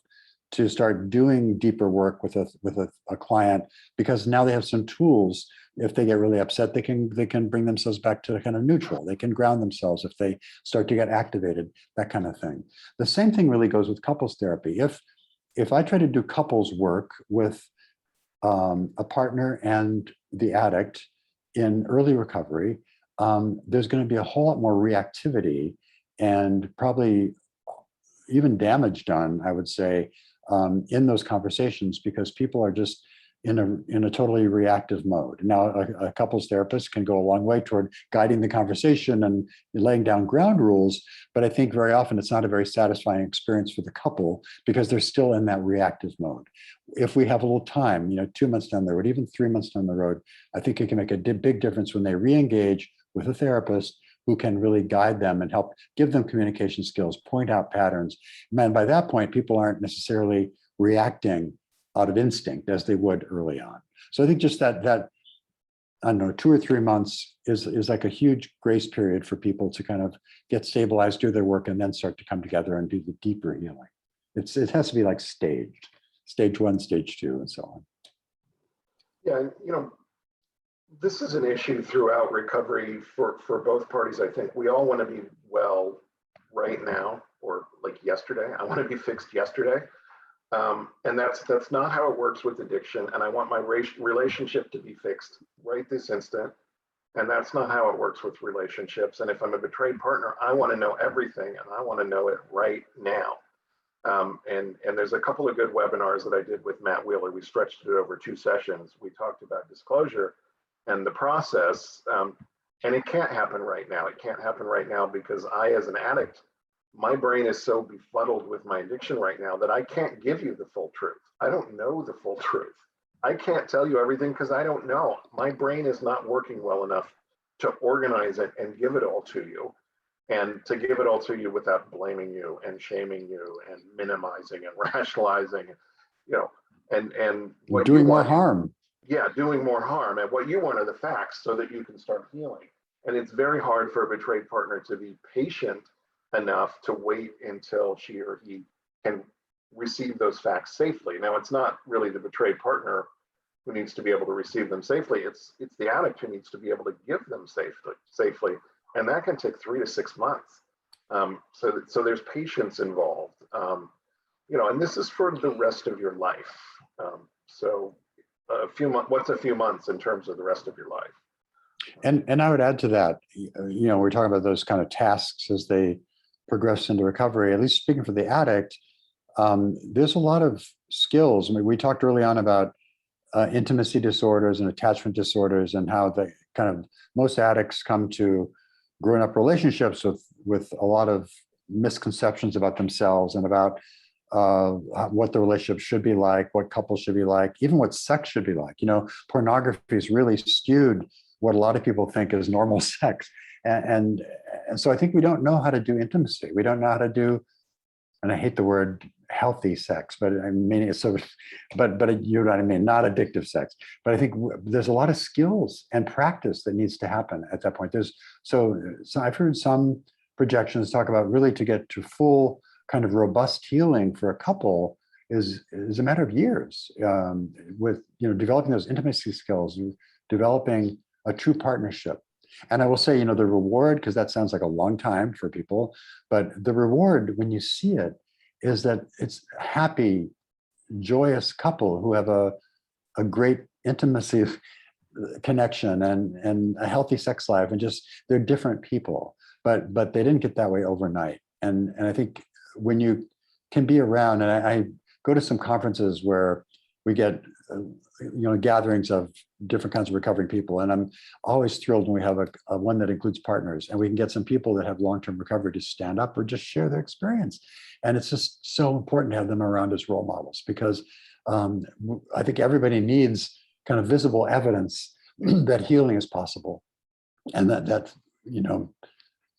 to start doing deeper work with a client, because now they have some tools. If they get really upset, they can bring themselves back to kind of neutral. They can ground themselves if they start to get activated, that kind of thing. The same thing really goes with couples therapy. If I try to do couples work with a partner and the addict in early recovery, there's going to be a whole lot more reactivity and probably even damage done, I would say, in those conversations, because people are just in a totally reactive mode. Now, a couples therapist can go a long way toward guiding the conversation and laying down ground rules, but I think very often it's not a very satisfying experience for the couple because they're still in that reactive mode. If we have a little time, 2 months down the road, even 3 months down the road, I think it can make a big difference when they re-engage with a therapist who can really guide them and help give them communication skills, point out patterns. And by that point, people aren't necessarily reacting out of instinct as they would early on. So I think just that I don't know, 2 or 3 months is like a huge grace period for people to kind of get stabilized, do their work, and then start to come together and do the deeper healing. It has to be like staged, stage 1, stage 2, and so on. Yeah, this is an issue throughout recovery for both parties. I think we all want to be well right now, or like yesterday. I want to be fixed yesterday. And that's not how it works with addiction. And I want my relationship to be fixed right this instant. And that's not how it works with relationships. And if I'm a betrayed partner, I want to know everything, and I want to know it right now. And there's a couple of good webinars that I did with Matt Wheeler. We stretched it over 2 sessions. We talked about disclosure and the process. And it can't happen right now. It can't happen right now because I, as an addict, my brain is so befuddled with my addiction right now that I can't give you the full truth. I don't know the full truth. I can't tell you everything because I don't know. My brain is not working well enough to organize it and give it all to you, and to give it all to you without blaming you and shaming you and minimizing and rationalizing, and what doing more harm. Yeah, doing more harm. And what you want are the facts so that you can start healing. And it's very hard for a betrayed partner to be patient enough to wait until she or he can receive those facts safely. Now, it's not really the betrayed partner who needs to be able to receive them safely. It's the addict who needs to be able to give them safely, and that can take 3 to 6 months. So there's patience involved, and this is for the rest of your life. So a few months. What's a few months in terms of the rest of your life? And I would add to that, we're talking about those kind of tasks as they progress into recovery. At least speaking for the addict, there's a lot of skills. I mean, we talked early on about intimacy disorders and attachment disorders, and how the kind of most addicts come to growing up relationships with a lot of misconceptions about themselves and about what the relationship should be like, what couples should be like, even what sex should be like. Pornography has really skewed what a lot of people think is normal sex. And so I think we don't know how to do intimacy. We don't know how to do, and I hate the word healthy sex, but I mean, it's sort of, but you know what I mean, not addictive sex. But I think there's a lot of skills and practice that needs to happen at that point. So I've heard some projections talk about really to get to full kind of robust healing for a couple is a matter of years, with developing those intimacy skills and developing a true partnership. And I will say, the reward, because that sounds like a long time for people, but the reward when you see it is that it's a happy, joyous couple who have a great intimacy connection and a healthy sex life, and just they're different people, but they didn't get that way overnight. And I think when you can be around, and I go to some conferences where we get gatherings of different kinds of recovering people, and I'm always thrilled when we have a one that includes partners, and we can get some people that have long-term recovery to stand up or just share their experience. And it's just so important to have them around as role models, because I think everybody needs kind of visible evidence that healing is possible, and that I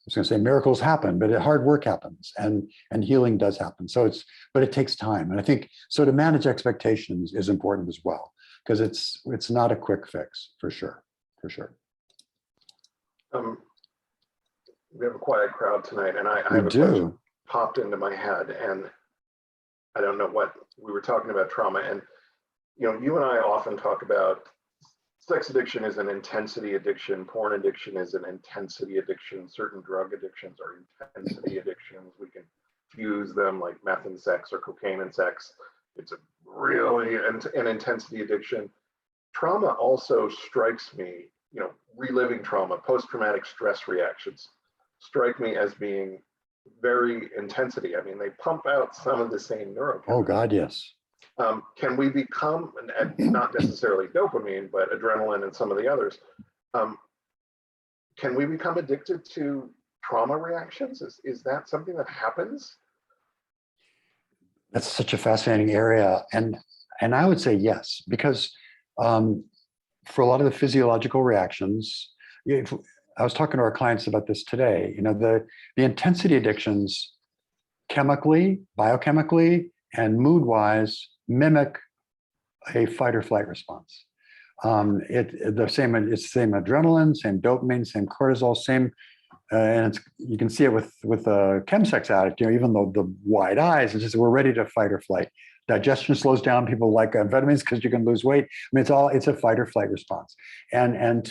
was going to say miracles happen, but hard work happens, and healing does happen. But it takes time. And I think so to manage expectations is important as well, because it's not a quick fix for sure. We have a quiet crowd tonight, and I have a question popped into my head, and I don't know what we were talking about trauma, and you and I often talk about sex addiction is an intensity addiction, porn addiction is an intensity addiction, certain drug addictions are intensity addictions. We can fuse them like meth and sex or cocaine and sex. It's a really an intensity addiction. Trauma also strikes me, reliving trauma, post-traumatic stress reactions strike me as being very intensity. I mean, they pump out some of the same neurochemicals. Oh God, yes. Can we become, and not necessarily dopamine, but adrenaline and some of the others, can we become addicted to trauma reactions? Is that something that happens? That's such a fascinating area. And I would say yes, because for a lot of the physiological reactions, I was talking to our clients about this today, the intensity addictions chemically, biochemically, and mood-wise mimic a fight or flight response. It's the same adrenaline, same dopamine, same cortisol, same, and you can see it with a chemsex addict. Even though the wide eyes, it's just we're ready to fight or flight. Digestion slows down. People like amphetamines because you can lose weight. I mean, it's a fight or flight response, and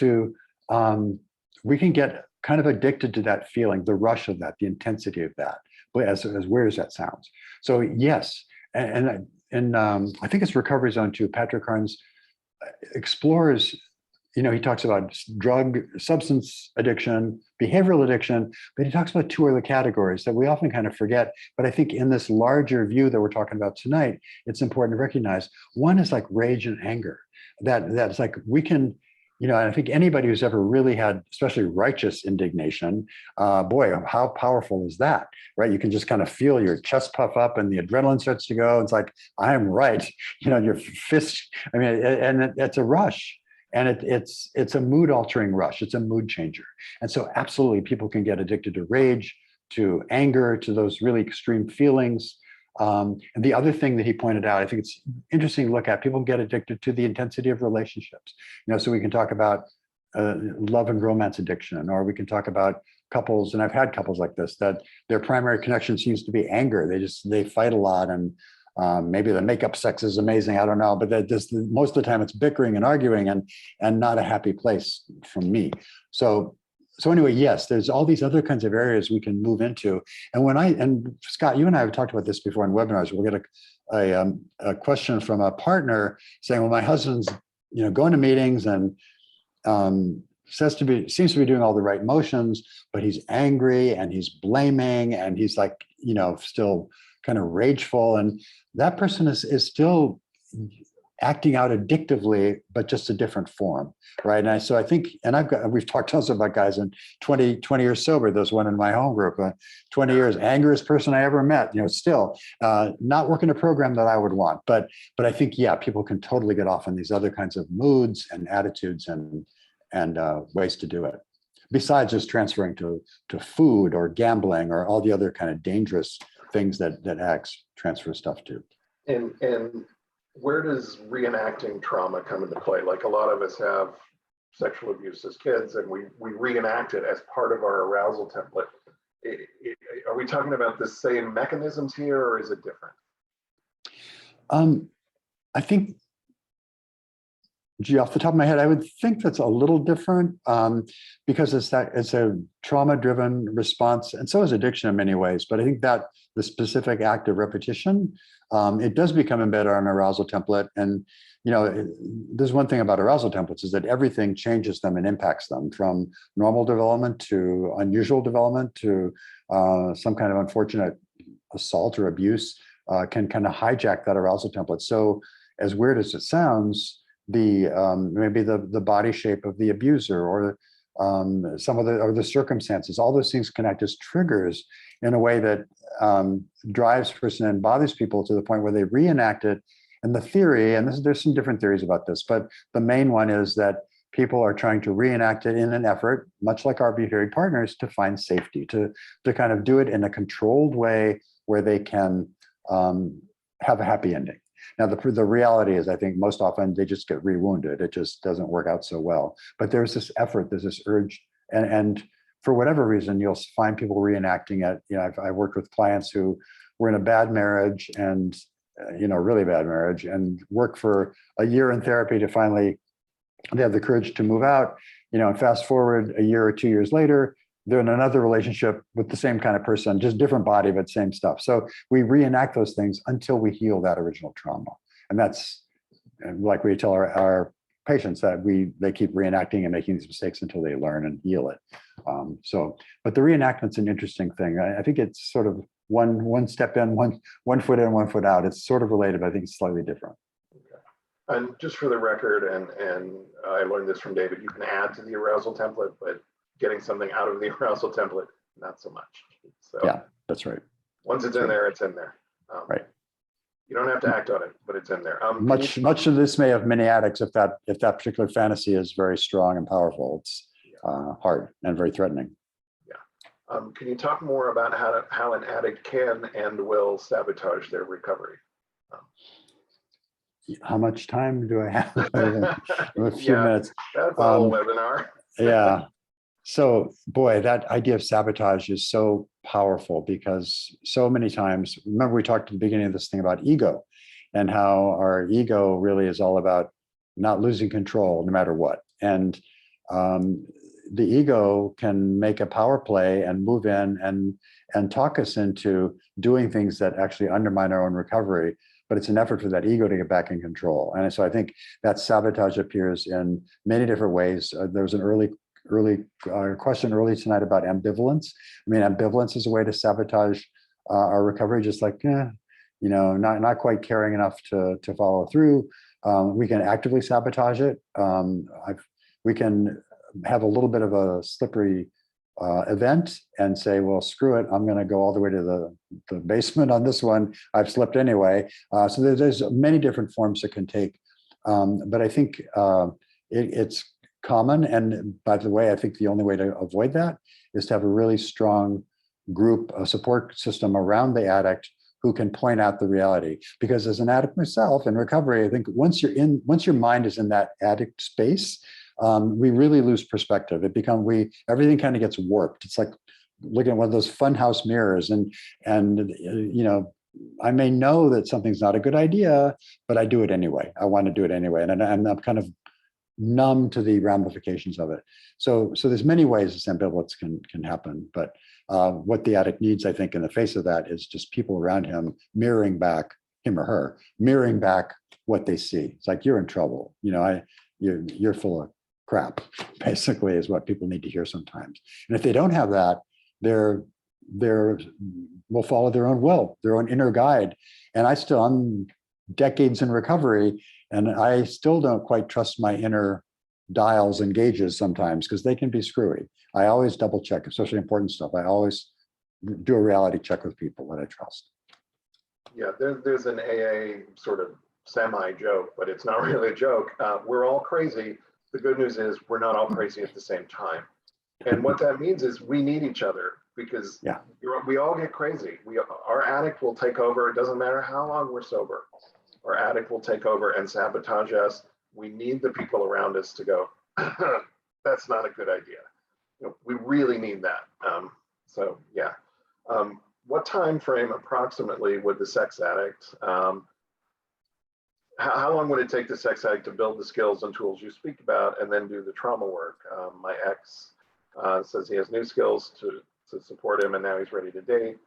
we can get kind of addicted to that feeling, the rush of that, the intensity of that. But as weird as that sounds, so yes, and I think it's Recovery Zone 2. Patrick Carnes explores, he talks about drug, substance addiction, behavioral addiction, but he talks about two other categories that we often kind of forget. But I think in this larger view that we're talking about tonight, it's important to recognize. One is like rage and anger. That's like we can, and I think anybody who's ever really had, especially righteous indignation, boy, how powerful is that, right? You can just kind of feel your chest puff up and the adrenaline starts to go. It's like, I'm right. Your fist, I mean, and it's a rush. And it's a mood altering rush. It's a mood changer. And so absolutely people can get addicted to rage, to anger, to those really extreme feelings. And the other thing that he pointed out, I think it's interesting to look at, people get addicted to the intensity of relationships. So we can talk about love and romance addiction, or we can talk about couples, and I've had couples like this, that their primary connection seems to be anger. They fight a lot, and maybe the makeup sex is amazing, I don't know, but most of the time it's bickering and arguing and not a happy place for me. So anyway, yes, there's all these other kinds of areas we can move into. And Scott, you and I have talked about this before in webinars. We'll get a question from a partner saying, well, my husband's, going to meetings and seems to be doing all the right motions, but he's angry and he's blaming and he's like, still kind of rageful. And that person is still acting out addictively, but just a different form, right? And so I think, and we've talked also about guys in 20 years sober. There's one in my home group, 20 years, angriest person I ever met, still not working a program that I would want. But I think, yeah, people can totally get off on these other kinds of moods and attitudes and ways to do it. Besides just transferring to food or gambling or all the other kind of dangerous things that acts transfer stuff to. And where does reenacting trauma come into play? Like a lot of us have sexual abuse as kids, and we reenact it as part of our arousal template. Are we talking about the same mechanisms here, or is it different? I think, off the top of my head, I would think that's a little different because it's a trauma-driven response, and so is addiction in many ways. But I think that the specific act of repetition, it does become embedded on an arousal template. And there's one thing about arousal templates is that everything changes them and impacts them, from normal development to unusual development to some kind of unfortunate assault or abuse can kind of hijack that arousal template. So as weird as it sounds, maybe the body shape of the abuser or some of the circumstances, all those things can act as triggers in a way that drives person and bothers people to the point where they reenact it. And the theory, and there's some different theories about this, but the main one is that people are trying to reenact it in an effort, much like our behavioral partners, to find safety, to kind of do it in a controlled way where they can have a happy ending. Now, the reality is, I think most often they just get rewounded. It just doesn't work out so well. But there's this effort, there's this urge, and for whatever reason, you'll find people reenacting it. I've worked with clients who were in a bad marriage, and really bad marriage, and work for a year in therapy to finally they have the courage to move out, and fast forward a year or 2 years later, they're in another relationship with the same kind of person, just different body, but same stuff. So we reenact those things until we heal that original trauma. And that's like we tell our patients that they keep reenacting and making these mistakes until they learn and heal it. But the reenactment's an interesting thing. I think it's sort of one step in, one foot in, 1 foot out. It's sort of related, but I think it's slightly different. And just for the record, and I learned this from David, you can add to the arousal template, but getting something out of the arousal template, not so much. So yeah, that's right. Once it's in there, it's in there. Right. You don't have to act on it, but it's in there. Much of this may have many addicts if that particular fantasy is very strong and powerful. It's hard and very threatening. Yeah. Can you talk more about how an addict can and will sabotage their recovery? How much time do I have? A few minutes. That's a whole webinar. Yeah. So, boy, that idea of sabotage is so powerful because so many times, remember we talked at the beginning of this thing about ego and how our ego really is all about not losing control no matter what. And the ego can make a power play and move in and talk us into doing things that actually undermine our own recovery. But it's an effort for that ego to get back in control. And so I think that sabotage appears in many different ways. There was an early question early tonight about ambivalence. I mean, ambivalence is a way to sabotage our recovery, just like, not quite caring enough to follow through. We can actively sabotage it. We can have a little bit of a slippery event and say, well, screw it, I'm going to go all the way to the basement on this one. I've slipped anyway. So there's many different forms it can take. But I think it's common. And by the way, I think the only way to avoid that is to have a really strong group, a support system around the addict who can point out the reality. Because as an addict myself in recovery, I think once your mind is in that addict space, we really lose perspective. Everything kind of gets warped. It's like looking at one of those funhouse mirrors, and I may know that something's not a good idea, but I do it anyway. I want to do it anyway, and I'm kind of numb to the ramifications of it. So there's many ways this ambivalence can happen, but what the addict needs, I think, in the face of that is just people around him mirroring back, him or her, mirroring back what they see. It's like, you're in trouble. You're full of crap, basically, is what people need to hear sometimes. And if they don't have that, they're will follow their own will, their own inner guide. And I'm decades in recovery, and I still don't quite trust my inner dials and gauges sometimes because they can be screwy. I always double check, especially important stuff. I always do a reality check with people that I trust. Yeah, there's an AA sort of semi-joke, but it's not really a joke. We're all crazy. The good news is we're not all crazy at the same time. And what that means is we need each other, because we all get crazy. Our addict will take over. It doesn't matter how long we're sober. Our addict will take over and sabotage us. We need the people around us to go, that's not a good idea. We really need that. What time frame approximately would the sex addict, how long would it take the sex addict to build the skills and tools you speak about and then do the trauma work? My ex says he has new skills to support him, and now he's ready to date.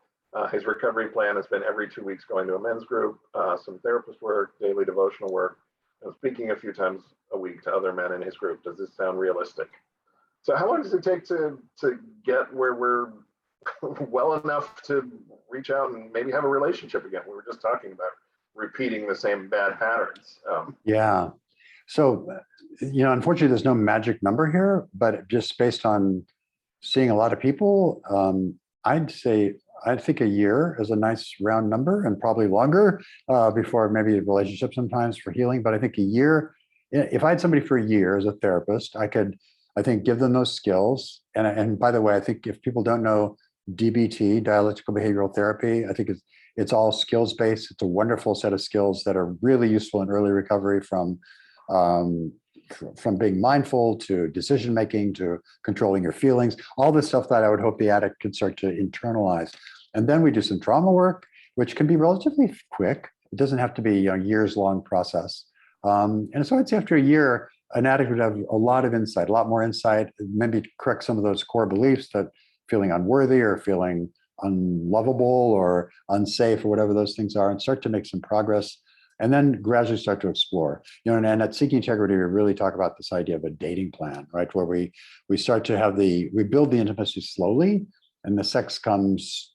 His recovery plan has been every 2 weeks going to a men's group, some therapist work, daily devotional work, and speaking a few times a week to other men in his group. Does this sound realistic? So how long does it take to get where we're well enough to reach out and maybe have a relationship again? We were just talking about repeating the same bad patterns. Yeah. So, unfortunately, there's no magic number here, but just based on seeing a lot of people, I think a year is a nice round number, and probably longer before maybe a relationship sometimes for healing. But I think a year, if I had somebody for a year as a therapist, I think, give them those skills. And by the way, I think if people don't know DBT, dialectical behavioral therapy, I think it's all skills based. It's a wonderful set of skills that are really useful in early recovery, from being mindful to decision making to controlling your feelings, all this stuff that I would hope the addict could start to internalize. And then we do some trauma work, which can be relatively quick. It doesn't have to be a years-long process. And so I'd say after a year, an addict would have a lot of insight, a lot more insight, maybe correct some of those core beliefs that feeling unworthy or feeling unlovable or unsafe or whatever those things are, and start to make some progress, and then gradually start to explore. And at Seeking Integrity, we really talk about this idea of a dating plan, right? Where we start to have we build the intimacy slowly, and the sex comes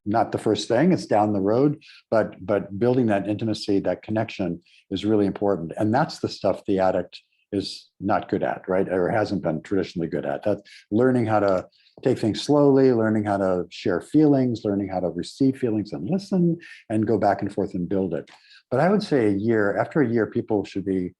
not the first thing, it's down the road, but building that intimacy, that connection is really important. And that's the stuff the addict is not good at, right? Or hasn't been traditionally good at. That's learning how to take things slowly, learning how to share feelings, learning how to receive feelings and listen and go back and forth and build it. But I would say after a year, people should be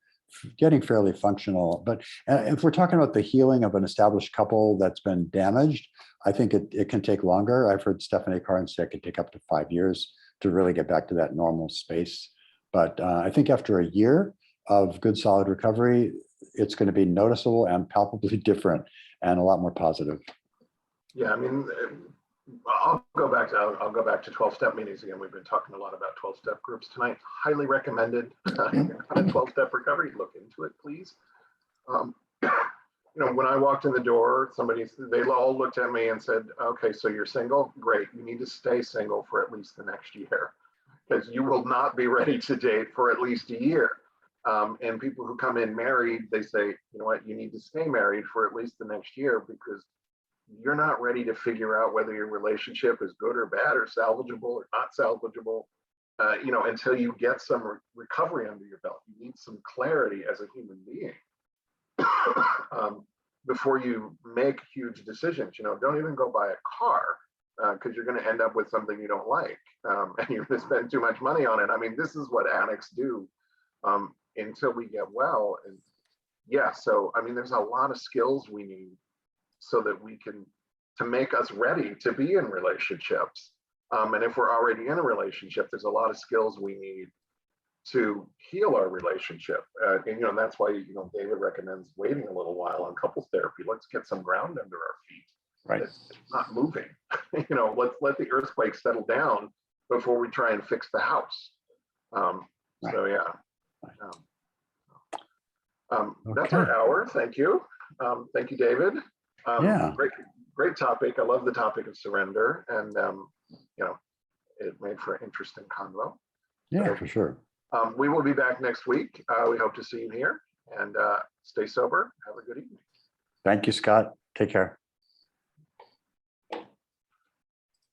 getting fairly functional. But if we're talking about the healing of an established couple that's been damaged, I think it can take longer. I've heard Stephanie Carn say it could take up to 5 years to really get back to that normal space. But I think after a year of good, solid recovery, it's going to be noticeable and palpably different and a lot more positive. Yeah, I mean, I'll go back to 12-step meetings again. We've been talking a lot about 12-step groups tonight. Highly recommended. 12-step recovery, look into it, please. When I walked in the door, they all looked at me and said, okay, so you're single? Great, you need to stay single for at least the next year, because you will not be ready to date for at least a year. And people who come in married, they say, you know what, you need to stay married for at least the next year, because you're not ready to figure out whether your relationship is good or bad or salvageable or not salvageable, until you get some recovery under your belt. You need some clarity as a human being before you make huge decisions. Don't even go buy a car, because you're going to end up with something you don't like, and you're going to spend too much money on it. I mean, this is what addicts do until we get well. And yeah, so I mean, there's a lot of skills we need so that to make us ready to be in relationships. And if we're already in a relationship, there's a lot of skills we need to heal our relationship. And that's why, David recommends waiting a little while on couples therapy. Let's get some ground under our feet. Right. It's not moving. Let's let the earthquake settle down before we try and fix the house. Right. So yeah. That's Okay. our hour. Thank you. Thank you, David. Yeah. Great topic. I love the topic of surrender, and it made for an interesting convo. Yeah, So, for sure. we will be back next week. We hope to see you here, and stay sober. Have a good evening. Thank you, Scott. Take care.